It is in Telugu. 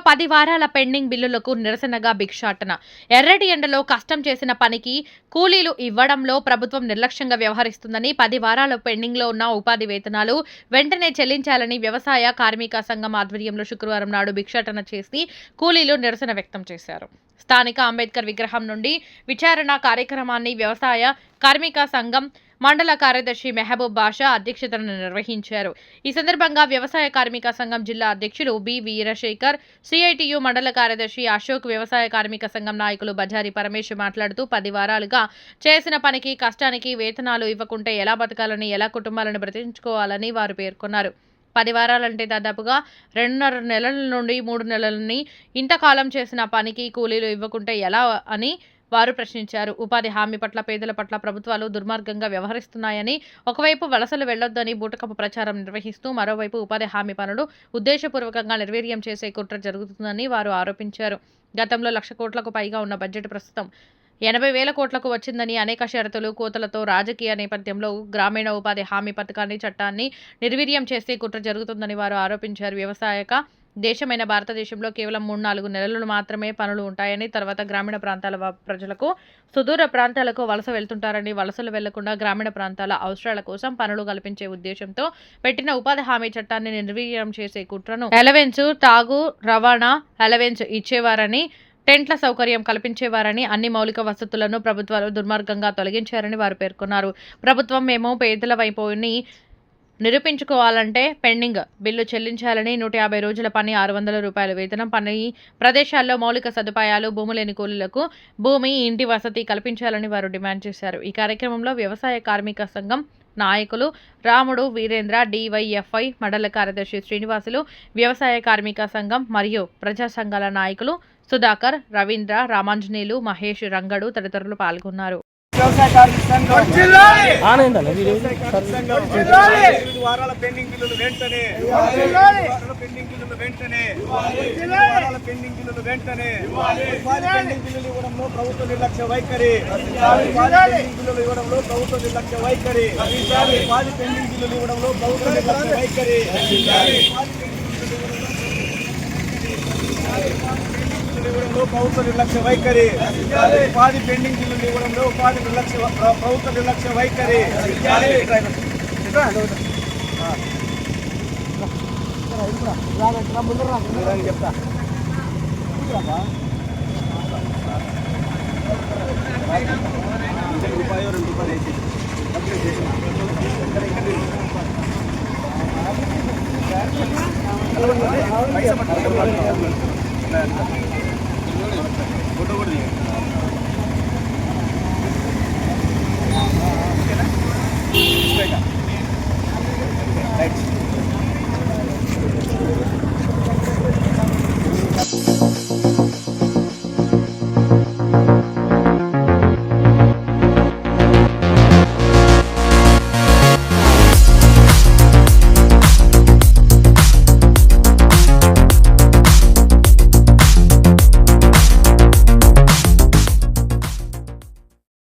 10 వారాల పెండింగ్ బిల్లులకు నిరసనగా భిక్షాటన. ఎర్రటి ఎండలో కష్టం చేసిన పనికి కూలీలు ఇవ్వడంలో ప్రభుత్వం నిర్లక్ష్యంగా వ్యవహరిస్తుందని, 10 వారాల పెండింగ్లో ఉన్న ఉపాధి వేతనాలు వెంటనే చెల్లించాలని వ్యవసాయ కార్మిక సంఘం ఆధ్వర్యంలో శుక్రవారం నాడు భిక్షాటన చేసి కూలీలు నిరసన వ్యక్తం చేశారు. స్థానిక అంబేద్కర్ విగ్రహం నుండి విచారణ కార్యక్రమాన్ని వ్యవసాయ కార్మిక సంఘం మండల కార్యదర్శి మెహబూబ్ బాషా అధ్యక్షతన నిర్వహించారు. ఈ సందర్భంగా వ్యవసాయ కార్మిక సంఘం జిల్లా అధ్యక్షులు బి వీరశేఖర్, సిఐటియు మండల కార్యదర్శి అశోక్, వ్యవసాయ కార్మిక సంఘం నాయకులు బజారి పరమేష్ మాట్లాడుతూ 10 వారాలుగా చేసిన పనికి కష్టానికి వేతనాలు ఇవ్వకుంటే ఎలా బతకాలని, ఎలా కుటుంబాలను బ్రతికించుకోవాలని వారు పేర్కొన్నారు. 10 వారాలంటే దాదాపుగా 2.5 నెలల నుండి 3 నెలలని ఇంతకాలం చేసిన పనికి కూలీలు ఇవ్వకుంటే ఎలా అని వారు ప్రశ్నించారు. ఉపాధి హామీ పట్ల పేదల పట్ల ప్రభుత్వాలు దుర్మార్గంగా వ్యవహరిస్తున్నాయని, ఒకవైపు వలసలు వెళ్లొద్దని బూటకపు ప్రచారం నిర్వహిస్తూ మరోవైపు ఉపాధి హామీ పనులు ఉద్దేశపూర్వకంగా నిర్వీర్యం చేసే కుట్ర జరుగుతుందని వారు ఆరోపించారు. గతంలో 1,00,000 కోట్లకు పైగా ఉన్న బడ్జెట్ ప్రస్తుతం 80,000 కోట్లకు వచ్చిందని, అనేక షరతులు, కోతలతో రాజకీయ నేపథ్యంలో గ్రామీణ ఉపాధి హామీ పథకాన్ని, చట్టాన్ని నిర్వీర్యం చేసే కుట్ర జరుగుతుందని వారు ఆరోపించారు. వ్యవసాయక దేశమైన భారతదేశంలో కేవలం 3-4 నెలలు మాత్రమే పనులు ఉంటాయని, తర్వాత గ్రామీణ ప్రాంతాల ప్రజలకు సుదూర ప్రాంతాలకు వలస వెళ్తుంటారని, వలసలు వెళ్లకుండా గ్రామీణ ప్రాంతాల అవసరాల కోసం పనులు కల్పించే ఉద్దేశంతో పెట్టిన ఉపాధి హామీ చట్టాన్ని నిర్వీర్యం చేసే కుట్రను అలవెన్స్, తాగు, రవాణా అలవెన్స్ ఇచ్చేవారని, టెంట్ల సౌకర్యం కల్పించేవారని, అన్ని మౌలిక వసతులను ప్రభుత్వాలు దుర్మార్గంగా తొలగించారని వారు పేర్కొన్నారు. ప్రభుత్వం మేము పేదల వైపుని నిరూపించుకోవాలంటే పెండింగ్ బిల్లు చెల్లించాలని, 150 రోజుల పని, 600 రూపాయల వేతనం, పని ప్రదేశాల్లో మౌలిక సదుపాయాలు, భూమి లేని కూలీలకు భూమి, ఇంటి వసతి కల్పించాలని వారు డిమాండ్ చేశారు. ఈ కార్యక్రమంలో వ్యవసాయ కార్మిక సంఘం నాయకులు రాముడు, వీరేంద్ర, డివైఎఫ్ఐ మండల కార్యదర్శి శ్రీనివాసులు, వ్యవసాయ కార్మిక సంఘం మరియు ప్రజా సంఘాల నాయకులు సుధాకర్, రవీంద్ర, రామాంజనేయులు, మహేష్, రంగడు తదితరులు పాల్గొన్నారు. వారాల పెండింగ్ బిల్లులు వెంటనే, పెండింగ్ బిల్లులు వెంటనే, పెండింగ్ బిల్లులు వెంటనే, పెండింగ్ బిల్లులు ఇవ్వడంలో ప్రభుత్వ నిర్లక్ష్య వైఖరి, పెండింగ్ బిల్లులు ఇవ్వడంలో ప్రభుత్వ నిర్లక్ష్య వైఖరి, పెండింగ్ బిల్లులు ఇవ్వడంలో ప్రభుత్వ నిర్లక్ష్య వైఖరి, ప్రభుత్వ నిర్లక్ష్య వైఖరి, ఉపాధి పెండింగ్ బిల్లులు ఇవ్వడంలో ప్రభుత్వ నిర్లక్ష్య వైఖరి. చెప్తా రూపాయలు 2 రూపాయలు ఫోటో కూడా రైట్.